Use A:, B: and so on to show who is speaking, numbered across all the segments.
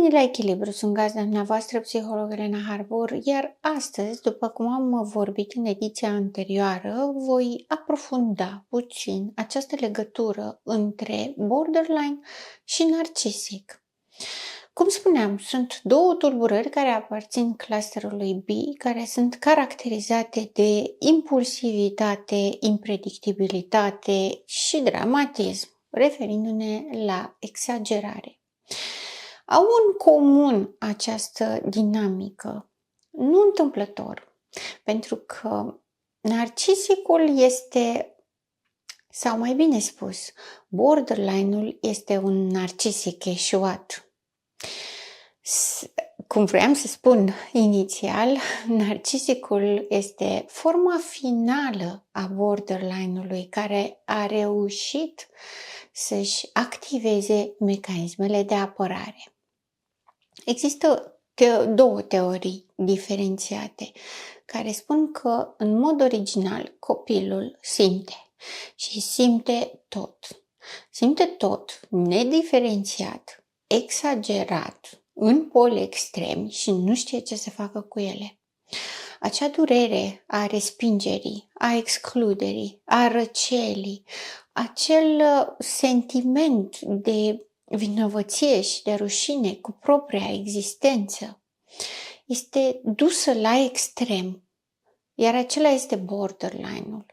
A: venit la Echilibru, sunt gazda dumneavoastră, psiholog Elena Harbour, iar astăzi, după cum am vorbit în ediția anterioară, voi aprofunda puțin această legătură între borderline și narcisic. Cum spuneam, sunt două tulburări care aparțin clusterului B, care sunt caracterizate de impulsivitate, impredictibilitate și dramatism, referindu-ne la exagerare. Au în comun această dinamică, nu întâmplător, pentru că narcisicul este, sau mai bine spus, borderline-ul este un narcisic eșuat. Cum vreau să spun inițial, narcisicul este forma finală a borderline-ului care a reușit să-și activeze mecanismele de apărare. Există două teorii diferențiate care spun că, în mod original, copilul simte și simte tot. Simte tot, nediferențiat, exagerat, în poli extremi și nu știe ce să facă cu ele. Acea durere a respingerii, a excluderii, a răcelii, acel sentiment de vinovăție și de rușine cu propria existență este dusă la extrem, iar acela este borderline-ul.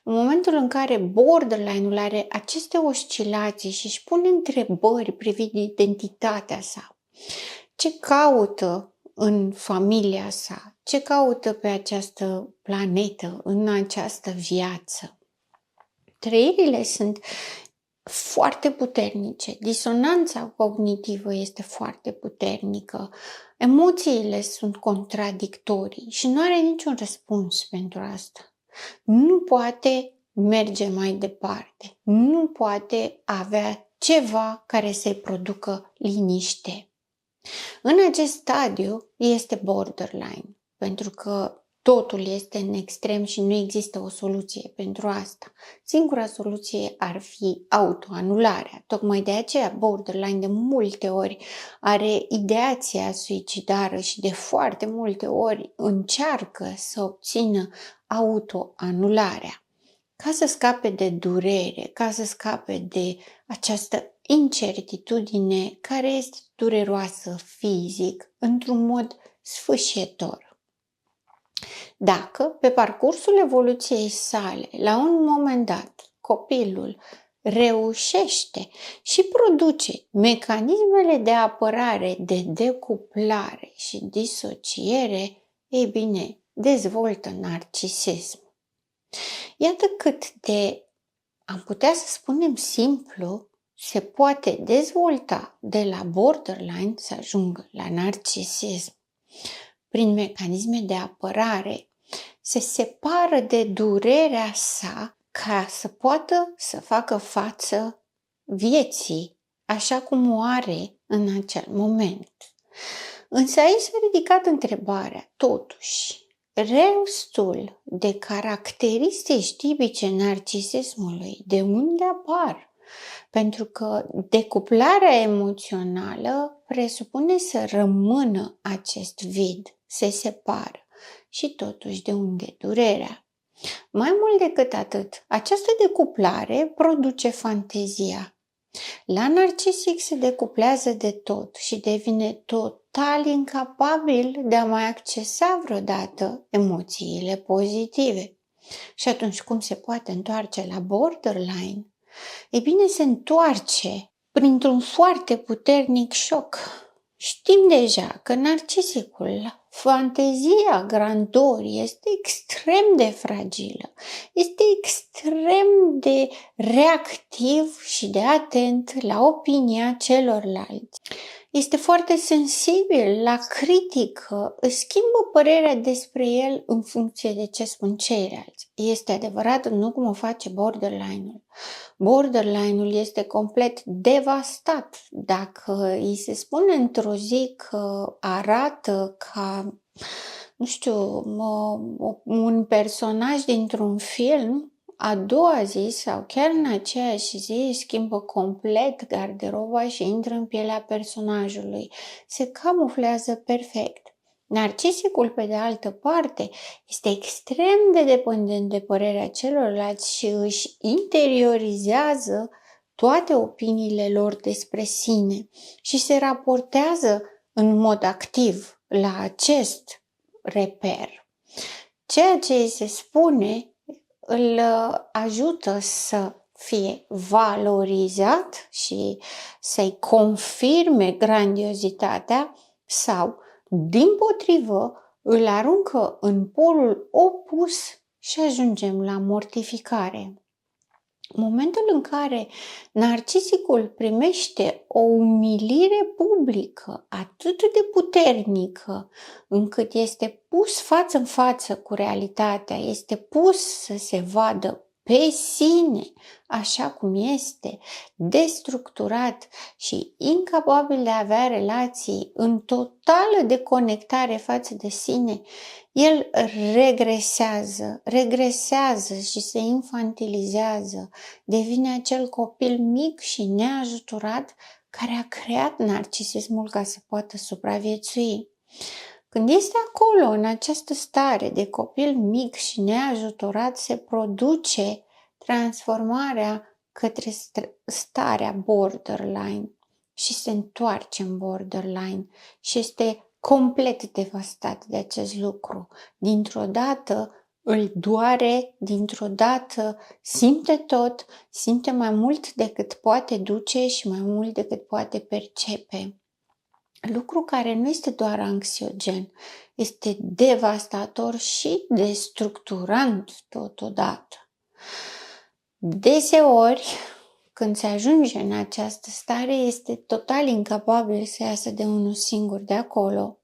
A: În momentul în care borderline-ul are aceste oscilații și își pune întrebări privind identitatea sa, ce caută în familia sa, ce caută pe această planetă, în această viață, trăirile sunt foarte puternice, disonanța cognitivă este foarte puternică, emoțiile sunt contradictorii și nu are niciun răspuns pentru asta. Nu poate merge mai departe, nu poate avea ceva care să-i producă liniște. În acest stadiu este borderline, pentru că totul este în extrem și nu există o soluție pentru asta. Singura soluție ar fi autoanularea. Tocmai de aceea borderline de multe ori are ideația suicidară și de foarte multe ori încearcă să obțină autoanularea. Ca să scape de durere, ca să scape de această incertitudine care este dureroasă fizic într-un mod sfâșietor. Dacă, pe parcursul evoluției sale, la un moment dat, copilul reușește și produce mecanismele de apărare, de decuplare și disociere, ei bine, dezvoltă narcisism. Iată cât de, am putea să spunem simplu, se poate dezvolta de la borderline să ajungă la narcisism. Prin mecanisme de apărare, se separă de durerea sa ca să poată să facă față vieții așa cum o are în acel moment. Însă aici s-a ridicat întrebarea, totuși, restul de caracteristici tipice narcisismului, de unde apar? Pentru că decuplarea emoțională presupune să rămână acest vid, se separă și totuși de unde durerea. Mai mult decât atât, această decuplare produce fantezia. La narcisic se decuplează de tot și devine total incapabil de a mai accesa vreodată emoțiile pozitive. Și atunci cum se poate întoarce la borderline? Ei bine, se întoarce printr-un foarte puternic șoc. Știm deja că narcisicul, fantezia grandorii, este extrem de fragilă, este extrem de reactiv și de atent la opinia celorlalți. Este foarte sensibil la critică, își schimbă părerea despre el în funcție de ce spun ceilalți. Este adevărat, nu cum o face borderline-ul. Borderline-ul este complet devastat dacă îi se spune într-o zi că arată ca, nu știu, un personaj dintr-un film, a doua zi sau chiar în aceeași zi își schimbă complet garderoba și intră în pielea personajului. Se camuflează perfect. Narcisicul, pe de altă parte, este extrem de dependent de părerea celorlalți și își interiorizează toate opiniile lor despre sine și se raportează în mod activ la acest reper. Ceea ce îi se spune îl ajută să fie valorizat și să-i confirme grandiozitatea sau, dimpotrivă, îl aruncă în polul opus și ajungem la mortificare. Momentul în care narcisicul primește o umilire publică atât de puternică încât este pus față în față cu realitatea, este pus să se vadă pe sine așa cum este, destructurat și incapabil de a avea relații în totală deconectare față de sine, el regresează și se infantilizează, devine acel copil mic și neajutorat care a creat narcisismul ca să poată supraviețui. Când este acolo, în această stare de copil mic și neajutorat, se produce transformarea către starea borderline și se întoarce în borderline și este complet devastat de acest lucru. Dintr-o dată îl doare, dintr-o dată simte tot, simte mai mult decât poate duce și mai mult decât poate percepe. Lucru care nu este doar anxiogen, este devastator și destructurant totodată. Deseori, când se ajunge în această stare, este total incapabil să iasă de unul singur de acolo.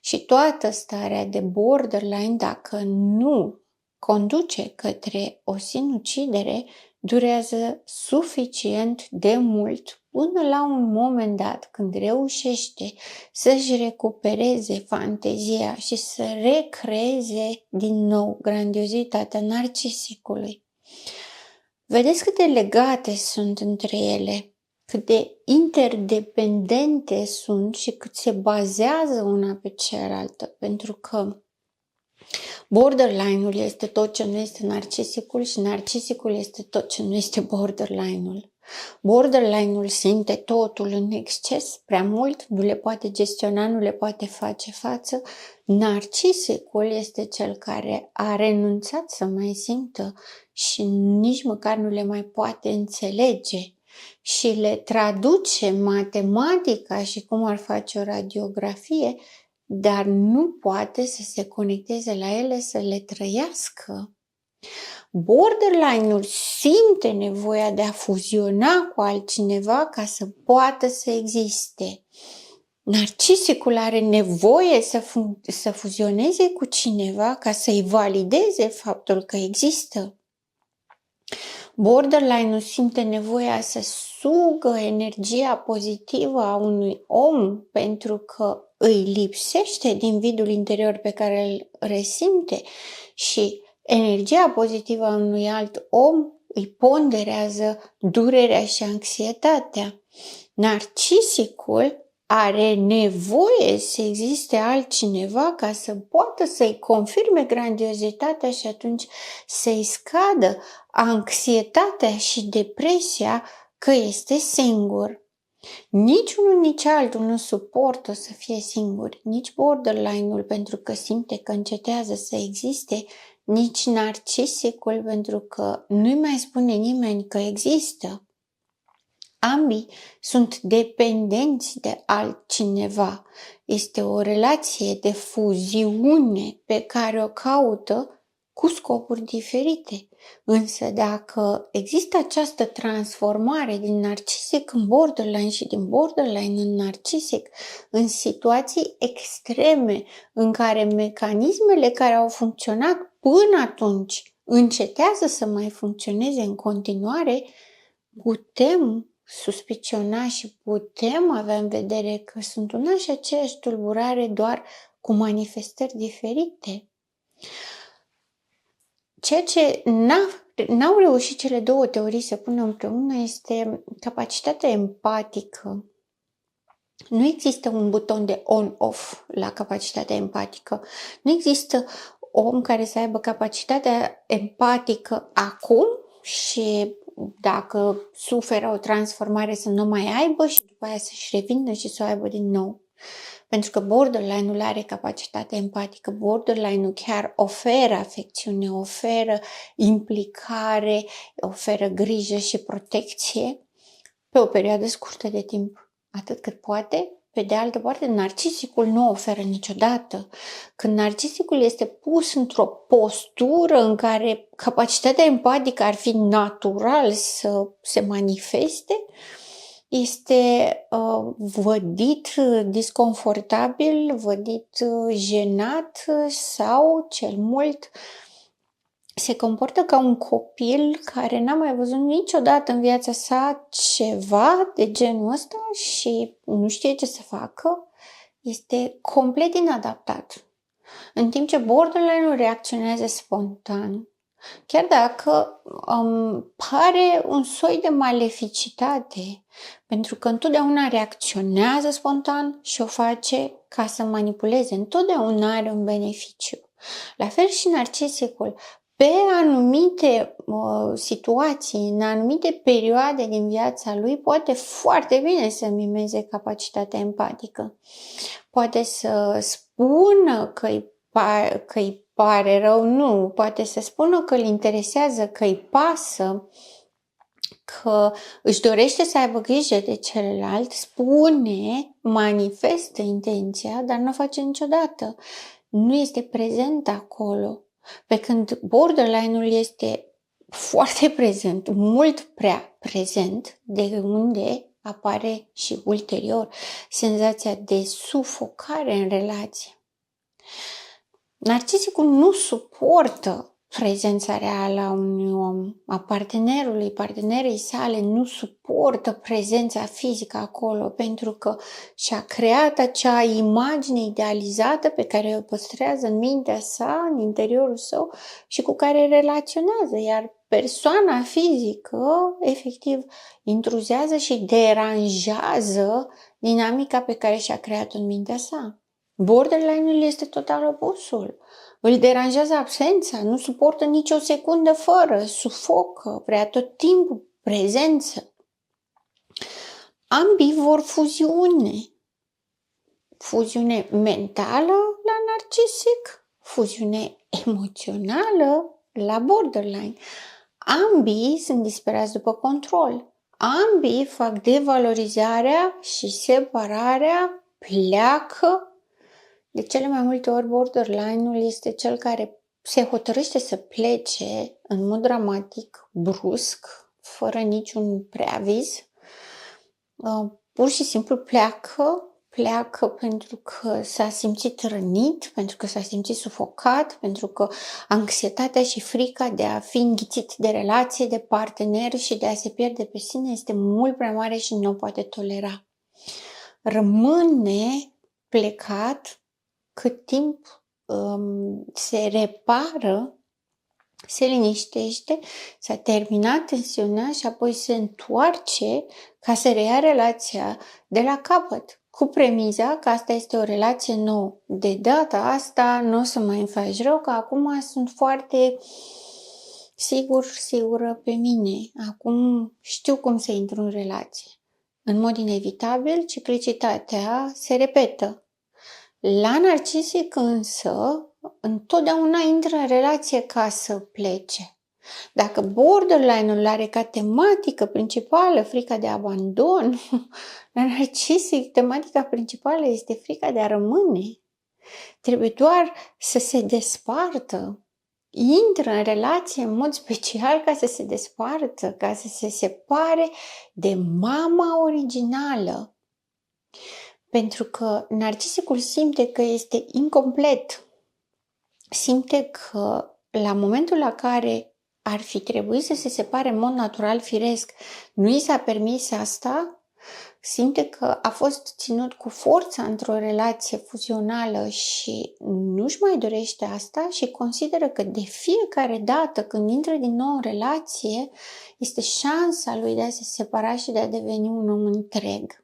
A: Și toată starea de borderline, dacă nu conduce către o sinucidere, durează suficient de mult până la un moment dat când reușește să-și recupereze fantezia și să recreeze din nou grandiozitatea narcisicului. Vedeți cât de legate sunt între ele, cât de interdependente sunt și cât se bazează una pe cealaltă, pentru că borderline-ul este tot ce nu este narcisicul și narcisicul este tot ce nu este borderline-ul. Borderline-ul simte totul în exces, prea mult, nu le poate gestiona, nu le poate face față. Narcisicul este cel care a renunțat să mai simtă și nici măcar nu le mai poate înțelege și le traduce matematica și cum ar face o radiografie, dar nu poate să se conecteze la ele, să le trăiască. Borderline-ul simte nevoia de a fuziona cu altcineva ca să poată să existe. Narcisicul are nevoie să fuzioneze cu cineva ca să-i valideze faptul că există. Borderline-ul simte nevoia să sugă energia pozitivă a unui om pentru că îi lipsește din vidul interior pe care îl resimte și energia pozitivă a unui alt om îi ponderează durerea și anxietatea. Narcisicul are nevoie să existe altcineva ca să poată să-i confirme grandiozitatea și atunci să-i scadă anxietatea și depresia că este singur. Nici unul, nici altul nu suportă să fie singur, nici borderline-ul pentru că simte că încetează să existe, nici narcisicul pentru că nu-i mai spune nimeni că există. Ambii sunt dependenți de altcineva. Este o relație de fuziune pe care o caută cu scopuri diferite. Însă dacă există această transformare din narcisic în borderline și din borderline în narcisic, în situații extreme în care mecanismele care au funcționat până atunci încetează să mai funcționeze în continuare, putem suspiciona și putem avea în vedere că sunt una și aceeași tulburare, doar cu manifestări diferite. Ceea ce n-au reușit cele două teorii să pună împreună este capacitatea empatică. Nu există un buton de on-off la capacitatea empatică. Nu există om care să aibă capacitatea empatică acum și dacă suferă o transformare să nu mai aibă și după aia să-și revină și să o aibă din nou. Pentru că borderline-ul are capacitatea empatică, borderline-ul chiar oferă afecțiune, oferă implicare, oferă grijă și protecție pe o perioadă scurtă de timp, atât cât poate. Pe de altă parte, narcisicul nu oferă niciodată. Când narcisicul este pus într-o postură în care capacitatea empatică ar fi natural să se manifeste, este vădit disconfortabil, vădit jenat sau, cel mult, se comportă ca un copil care n-a mai văzut niciodată în viața sa ceva de genul ăsta și nu știe ce să facă. Este complet inadaptat. În timp ce borderline-ul reacționează spontan. Chiar dacă pare un soi de maleficitate, pentru că întotdeauna reacționează spontan și o face ca să manipuleze. Întotdeauna are un beneficiu. La fel și narcisicul. Pe anumite situații, în anumite perioade din viața lui, poate foarte bine să mimeze capacitatea empatică. Poate să spună că îi pare rău, nu, poate să spună că îl interesează, că îi pasă, că își dorește să aibă grijă de celălalt, spune, manifestă intenția, dar nu o face niciodată. Nu este prezent acolo. Pe când borderline-ul este foarte prezent, mult prea prezent, de unde apare și ulterior senzația de sufocare în relație. Narcisicul nu suportă prezența reală a unui om, a partenerului, partenerei sale nu suportă prezența fizică acolo pentru că și-a creat acea imagine idealizată pe care o păstrează în mintea sa, în interiorul său și cu care relaționează, iar persoana fizică efectiv intruzează și deranjează dinamica pe care și-a creat-o în mintea sa. Borderline-ul este total opusul. Îl deranjează absența, nu suportă nicio secundă fără, sufocă, vrea tot timpul prezență. Ambii vor fuziune. Fuziune mentală la narcisic, fuziune emoțională la borderline. Ambii sunt disperați după control. Ambii fac devalorizarea și separarea, pleacă. De cele mai multe ori, borderline-ul este cel care se hotărăște să plece în mod dramatic, brusc, fără niciun preaviz. Pur și simplu pleacă pentru că s-a simțit rănit, pentru că s-a simțit sufocat, pentru că anxietatea și frica de a fi înghițit de relație, de partener și de a se pierde pe sine este mult prea mare și nu o poate tolera. Rămâne plecat cât timp se repară, se liniștește, s-a terminat tensiunea și apoi se întoarce ca să reia relația de la capăt, cu premiza că asta este o relație nouă. De data asta nu o să mai îmi faci rău, că acum sunt foarte sigură pe mine. Acum știu cum să intru în relație. În mod inevitabil, ciclicitatea se repetă. La narcisic însă, întotdeauna intră în relație ca să plece. Dacă borderline-ul are ca tematică principală frica de abandon, la narcisic tematica principală este frica de a rămâne. Trebuie doar să se despartă. Intră în relație în mod special ca să se despartă, ca să se separe de mama originală. Pentru că narcisicul simte că este incomplet. Simte că la momentul la care ar fi trebuit să se separe în mod natural, firesc, nu i s-a permis asta, simte că a fost ținut cu forța într-o relație fuzională și nu-și mai dorește asta și consideră că de fiecare dată când intră din nou în relație, este șansa lui de a se separa și de a deveni un om întreg.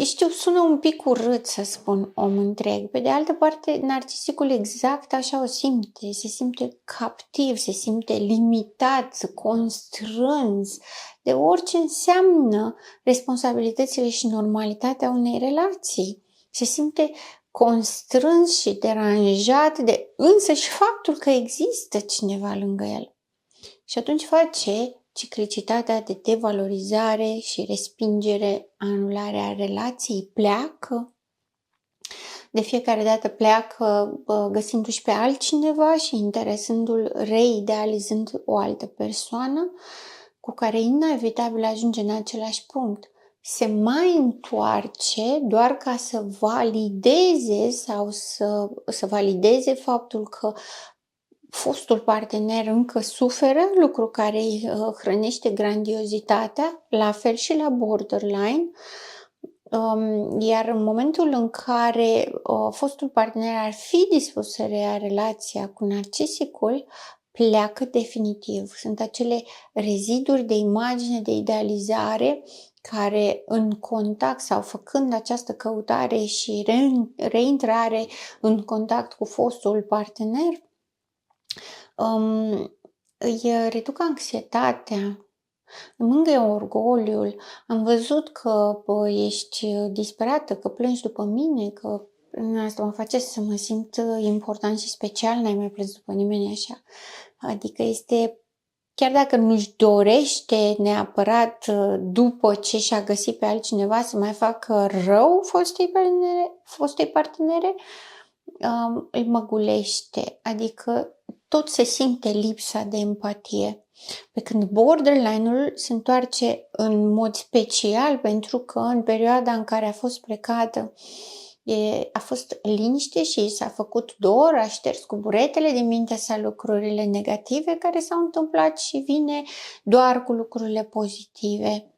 A: Știu, sună un pic urât să spun om întreg. Pe de altă parte, narcisicul exact așa o simte. Se simte captiv, se simte limitat, constrâns de orice înseamnă responsabilitățile și normalitatea unei relații. Se simte constrâns și deranjat de însăși faptul că există cineva lângă el. Și atunci face ciclicitatea de devalorizare și respingere, anularea relației, pleacă. De fiecare dată pleacă găsindu-și pe altcineva și interesându-l, reidealizând o altă persoană cu care inevitabil ajunge în același punct. Se mai întoarce doar ca să valideze sau să valideze faptul că fostul partener încă suferă, lucru care îi hrănește grandiozitatea, la fel și la borderline, iar în momentul în care fostul partener ar fi dispus să reia relația cu narcisicul, pleacă definitiv. Sunt acele reziduri de imagine, de idealizare care în contact sau făcând această căutare și reintrare în contact cu fostul partener, îi reduc anxietatea, mângâie orgoliul. Am văzut că ești disperată, că plângi după mine, că asta mă face să mă simt important și special, n-ai mai plâns după nimeni așa. Adică este, chiar dacă nu-și dorește neapărat după ce și-a găsit pe altcineva să mai facă rău fostei partenere, îl măgulește, adică tot se simte lipsa de empatie. Pe când borderline-ul se întoarce în mod special pentru că în perioada în care a fost plecată a fost liniște și s-a făcut dor, a șters cu buretele din mintea sa lucrurile negative care s-au întâmplat și vine doar cu lucrurile pozitive.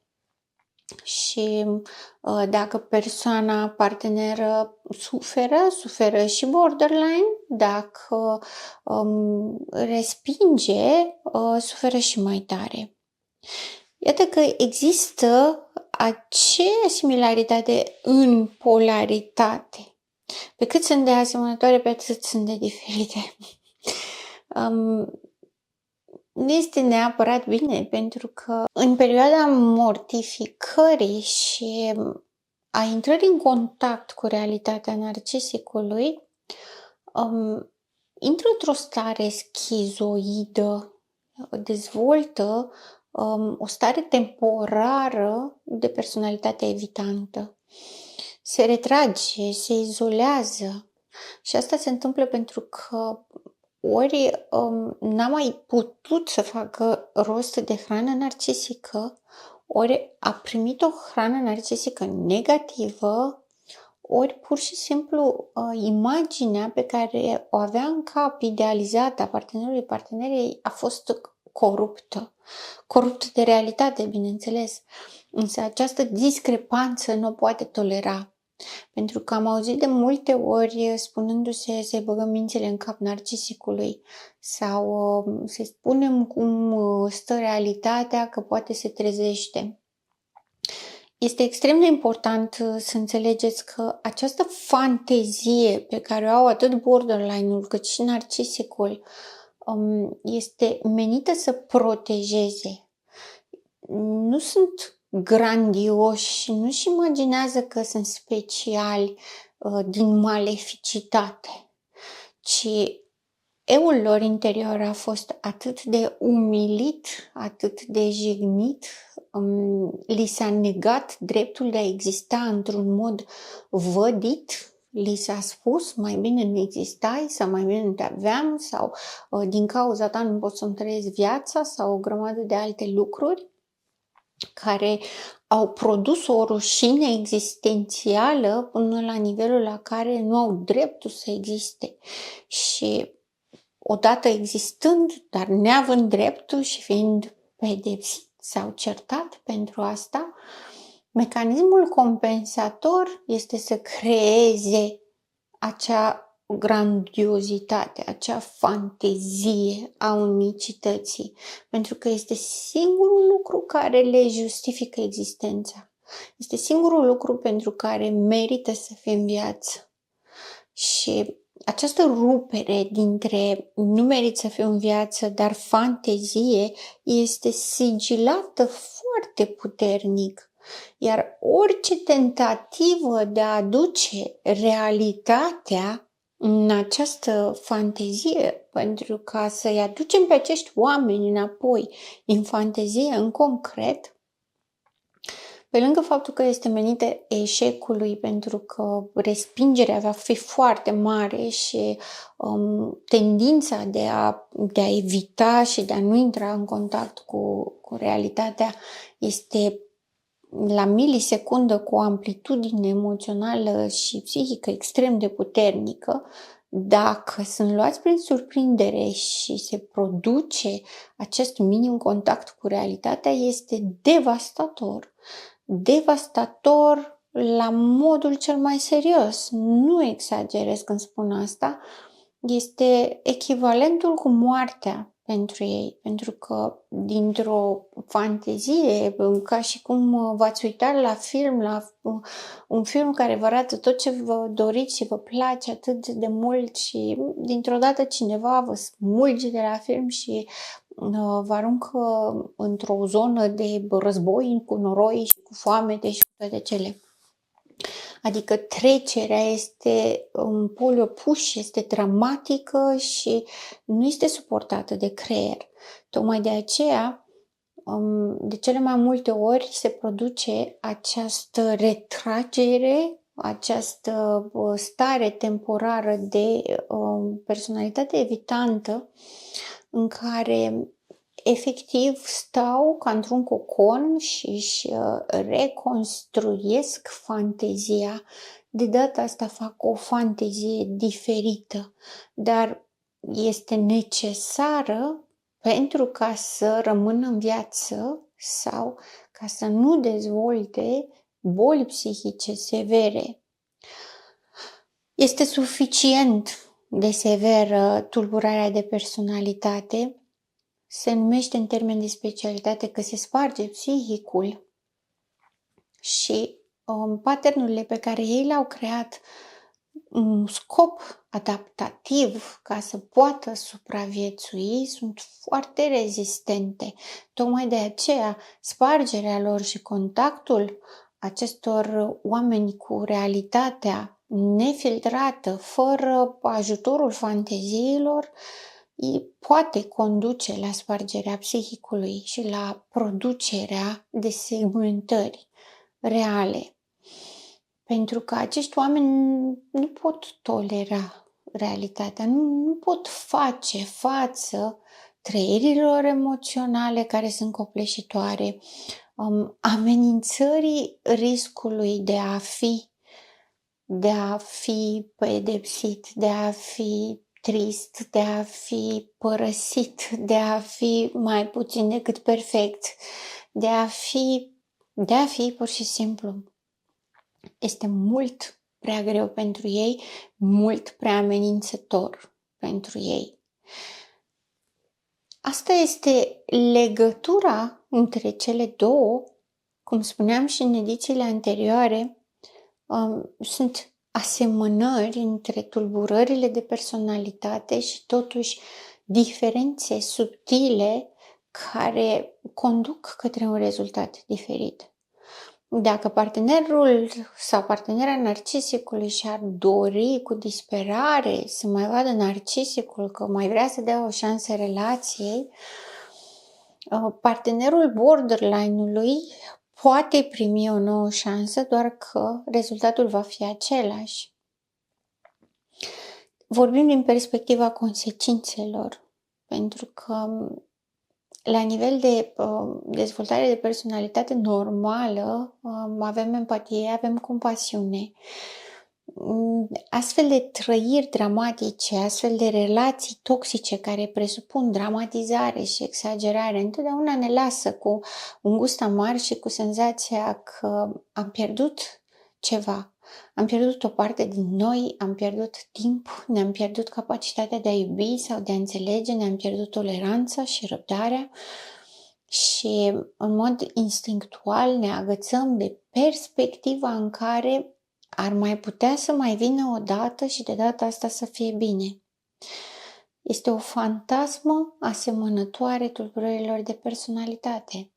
A: Și dacă persoana parteneră suferă și borderline, dacă respinge, suferă și mai tare. Iată că există aceeași similaritate în polaritate. Pe cât sunt de asemănătoare, pe atât sunt de diferite. Nu este neapărat bine, pentru că în perioada mortificării și a intrării în contact cu realitatea narcisicului, intră într-o stare schizoidă, dezvoltă o stare temporară de personalitate evitantă. Se retrage, se izolează și asta se întâmplă pentru că ori n-a mai putut să facă rost de hrană narcisică, ori a primit o hrană narcisică negativă, ori pur și simplu imaginea pe care o avea în cap, idealizată a partenerei, a fost coruptă de realitate, bineînțeles. Însă această discrepanță nu o poate tolera. Pentru că am auzit de multe ori spunându-se să-i băgăm mințile în cap narcisicului sau să-i spunem cum stă realitatea, că poate se trezește. Este extrem de important să înțelegeți că această fantezie pe care o au atât borderline-ul cât și narcisicul este menită să protejeze. Nu sunt grandioși și nu-și imaginează că sunt speciali din maleficitate, ci eul lor interior a fost atât de umilit, atât de jignit, li s-a negat dreptul de a exista într-un mod vădit, li s-a spus mai bine nu existai sau mai bine nu te aveam sau din cauza ta nu pot să-mi trăiesc viața sau o grămadă de alte lucruri care au produs o rușine existențială până la nivelul la care nu au dreptul să existe. Și odată existând, dar neavând dreptul și fiind pedepsit s-au certat pentru asta, mecanismul compensator este să creeze acea grandiozitate, acea fantezie a unicității, pentru că este singurul lucru care le justifică existența. Este singurul lucru pentru care merită să fie în viață. Și această rupere dintre nu merit să fiu în viață, dar fantezie, este sigilată foarte puternic. Iar orice tentativă de a aduce realitatea în această fantezie, pentru ca să-i aducem pe acești oameni înapoi din fantezie în concret, pe lângă faptul că este menită eșecului, pentru că respingerea va fi foarte mare și tendința de a evita și de a nu intra în contact cu realitatea este la milisecundă, cu o amplitudine emoțională și psihică extrem de puternică. Dacă sunt luați prin surprindere și se produce acest minim contact cu realitatea, este devastator. Devastator la modul cel mai serios. Nu exagerez când spun asta. Este echivalentul cu moartea pentru ei, pentru că dintr-o fantezie, ca și cum v-ați uitat la film, la un film care vă arată tot ce vă doriți și vă place atât de mult și dintr-o dată cineva vă smulge de la film și vă aruncă într-o zonă de război cu noroi și cu foamete și cu toate cele. Adică trecerea este în poli opuși, este dramatică și nu este suportată de creier. Tocmai de aceea, de cele mai multe ori se produce această retragere, această stare temporară de personalitate evitantă în care efectiv stau ca într-un cocon și își reconstruiesc fantezia. De data asta fac o fantezie diferită, dar este necesară pentru ca să rămână în viață sau ca să nu dezvolte boli psihice severe. Este suficient de severă tulburarea de personalitate. Se numește în termeni de specialitate că se sparge psihicul și paternurile pe care ei le-au creat un scop adaptativ ca să poată supraviețui sunt foarte rezistente. Tocmai de aceea spargerea lor și contactul acestor oameni cu realitatea nefiltrată, fără ajutorul fanteziilor, poate conduce la spargerea psihicului și la producerea de segmentări reale. Pentru că acești oameni nu pot tolera realitatea, nu pot face față trăirilor emoționale care sunt copleșitoare, amenințării riscului de a fi pedepsit, de a fi trist, de a fi părăsit, de a fi mai puțin decât perfect, de a fi pur și simplu. Este mult prea greu pentru ei, mult prea amenințător pentru ei. Asta este legătura între cele două. Cum spuneam și în edițiile anterioare, sunt asemănări între tulburările de personalitate și totuși diferențe subtile care conduc către un rezultat diferit. Dacă partenerul sau partenera narcisicului și-ar dori cu disperare să mai vadă narcisicul că mai vrea să dea o șansă relației, partenerul borderline-ului poate primi o nouă șansă, doar că rezultatul va fi același. Vorbim din perspectiva consecințelor, pentru că la nivel de dezvoltare de personalitate normală avem empatie, avem compasiune, Astfel de trăiri dramatice, astfel de relații toxice care presupun dramatizare și exagerare, întotdeauna ne lasă cu un gust amar și cu senzația că am pierdut ceva. Am pierdut o parte din noi, am pierdut timp, ne-am pierdut capacitatea de a iubi sau de a înțelege, ne-am pierdut toleranța și răbdarea și în mod instinctual ne agățăm de perspectiva în care ar mai putea să mai vină o dată și de data asta să fie bine. Este o fantasmă asemănătoare tulburărilor de personalitate.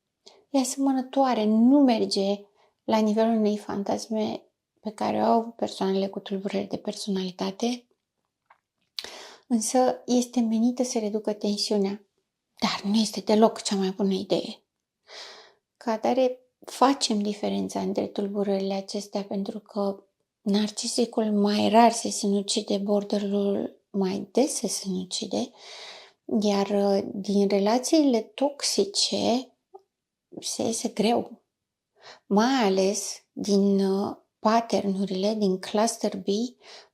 A: E asemănătoare, nu merge la nivelul unei fantasme pe care o au persoanele cu tulburări de personalitate, însă este menită să reducă tensiunea, dar nu este deloc cea mai bună idee. Ca atare, facem diferența între tulburările acestea pentru că narcisicul mai rar se sinucide, borderul mai des se sinucide, iar din relațiile toxice se iese greu, mai ales din pattern-urile, din cluster B,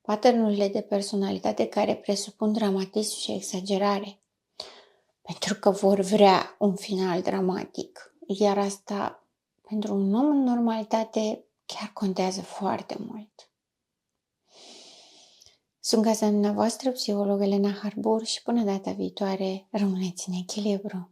A: pattern-urile de personalitate care presupun dramatism și exagerare, pentru că vor vrea un final dramatic, iar asta pentru un om în normalitate chiar contează foarte mult. Sunt gazda dumneavoastră, psiholog Elena Harbor, și până data viitoare, rămâneți în echilibru.